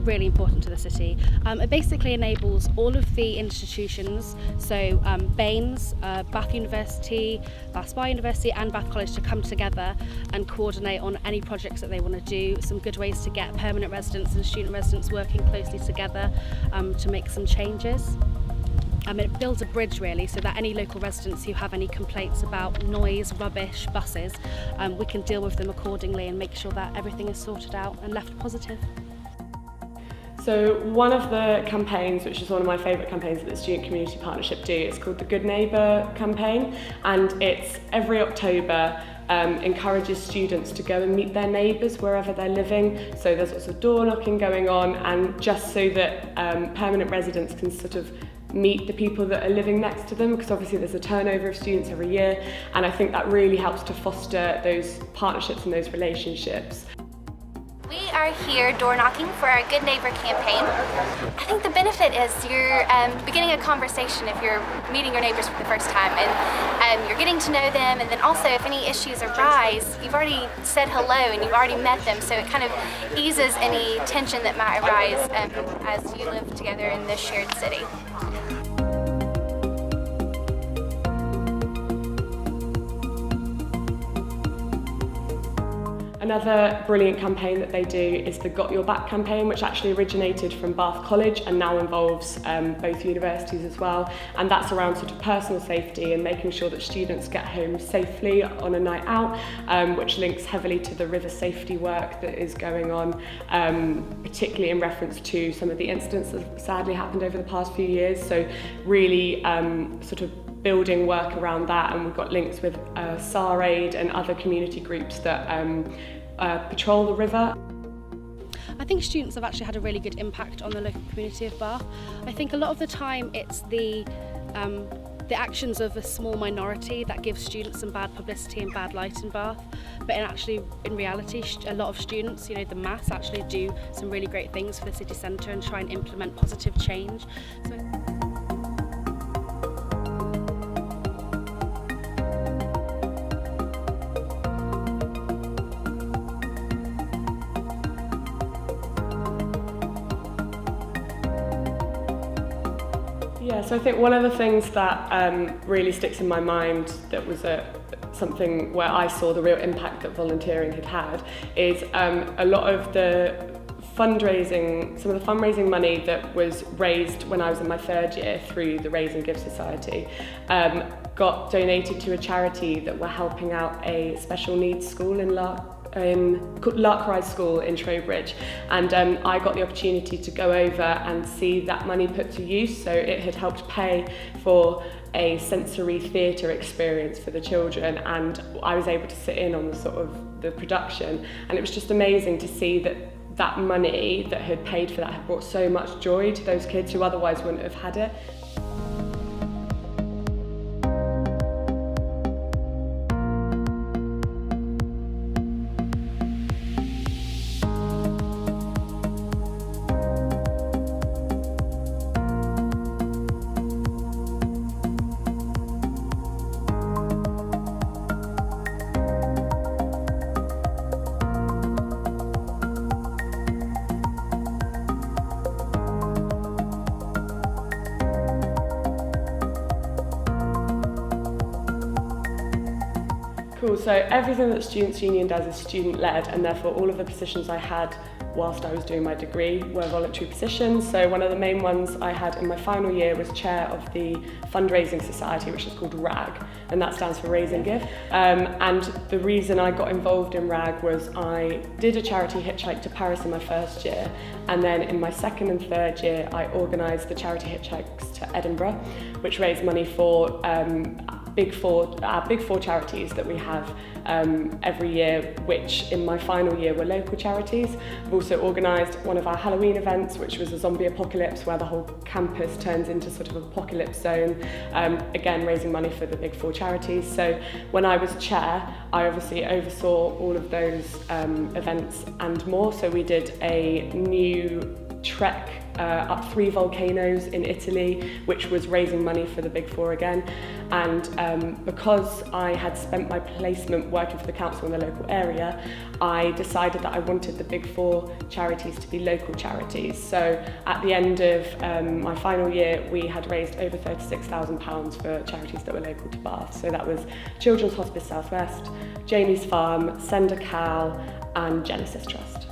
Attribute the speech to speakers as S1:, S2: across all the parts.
S1: really important to the city. It basically enables all of the institutions, so BAMES, Bath University, Bath Spa University and Bath College, to come together and coordinate on any projects that they want to do. Some good ways to get permanent residents and student residents working closely together to make some changes. It builds a bridge really, so that any local residents who have any complaints about noise, rubbish, buses, we can deal with them accordingly and make sure that everything is sorted out and left positive.
S2: So one of the campaigns, which is one of my favourite campaigns that the Student Community Partnership do, it's called the Good Neighbour campaign, and it's every October. Encourages students to go and meet their neighbours wherever they're living. So there's lots of door knocking going on, and just so that permanent residents can sort of meet the people that are living next to them, because obviously there's a turnover of students every year, and I think that really helps to foster those partnerships and those relationships.
S3: We are here door knocking for our Good Neighbour campaign. I think the benefit is you're beginning a conversation if you're meeting your neighbours for the first time, and you're getting to know them, and then also if any issues arise, you've already said hello and you've already met them, so it kind of eases any tension that might arise as you live together in this shared city.
S2: Another brilliant campaign that they do is the Got Your Back campaign, which actually originated from Bath College and now involves both universities as well. And that's around sort of personal safety and making sure that students get home safely on a night out, which links heavily to the river safety work that is going on, particularly in reference to some of the incidents that sadly happened over the past few years. So really sort of building work around that, and we've got links with SAR Aid and other community groups that patrol the river.
S1: I think students have actually had a really good impact on the local community of Bath. I think a lot of the time it's the actions of a small minority that gives students some bad publicity and bad light in Bath, but in reality a lot of students, you know, the mass actually do some really great things for the city centre and try and implement positive change.
S2: Yeah, so I think one of the things that really sticks in my mind that was something where I saw the real impact that volunteering had had is a lot of the fundraising, some of the fundraising money that was raised when I was in my third year through the Raise and Give Society got donated to a charity that were helping out a special needs school in Lark Rise School in Trowbridge, and I got the opportunity to go over and see that money put to use. So it had helped pay for a sensory theatre experience for the children, and I was able to sit in on the production, and it was just amazing to see that money that had paid for that had brought so much joy to those kids who otherwise wouldn't have had it. Cool, so everything that Students' Union does is student-led, and therefore all of the positions I had whilst I was doing my degree were voluntary positions. So one of the main ones I had in my final year was chair of the fundraising society, which is called RAG, and that stands for Raise and Give. And the reason I got involved in RAG was I did a charity hitchhike to Paris in my first year, and then in my second and third year I organised the charity hitchhikes to Edinburgh, which raised money for our big four charities that we have every year, which in my final year were local charities. I've also organised one of our Halloween events, which was a zombie apocalypse, where the whole campus turns into sort of an apocalypse zone, again raising money for the big four charities. So when I was chair, I obviously oversaw all of those events and more. So we did a new Trek up 3 volcanoes in Italy, which was raising money for the Big Four again. And because I had spent my placement working for the council in the local area, I decided that I wanted the Big Four charities to be local charities. So at the end of my final year, we had raised over £36,000 for charities that were local to Bath. So that was Children's Hospice South West, Jamie's Farm, Sender Cal and Genesis Trust.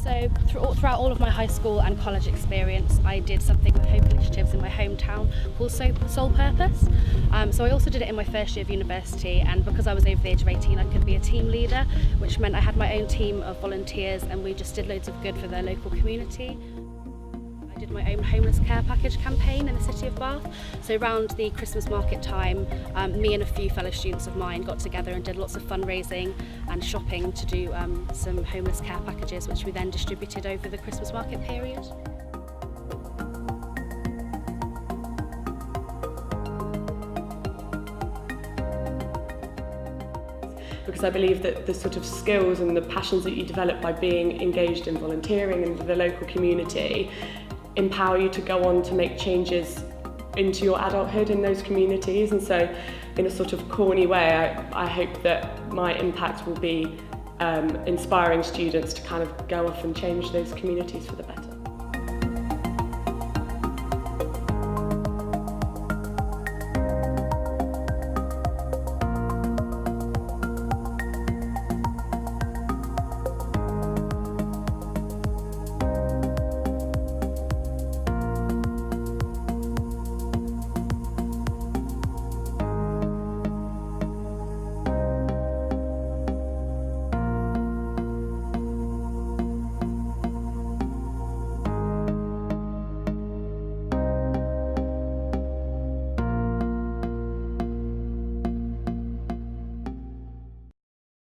S1: So throughout all of my high school and college experience, I did something with Hope Initiatives in my hometown called Soul Purpose. So I also did it in my first year of university, and because I was over the age of 18 I could be a team leader, which meant I had my own team of volunteers and we just did loads of good for the local community. I did my own homeless care package campaign in the city of Bath. So around the Christmas market time, me and a few fellow students of mine got together and did lots of fundraising and shopping to do some homeless care packages, which we then distributed over the Christmas market period.
S2: Because I believe that the sort of skills and the passions that you develop by being engaged in volunteering in the local community empower you to go on to make changes into your adulthood in those communities. And so in a sort of corny way, I hope that my impact will be inspiring students to kind of go off and change those communities for the better.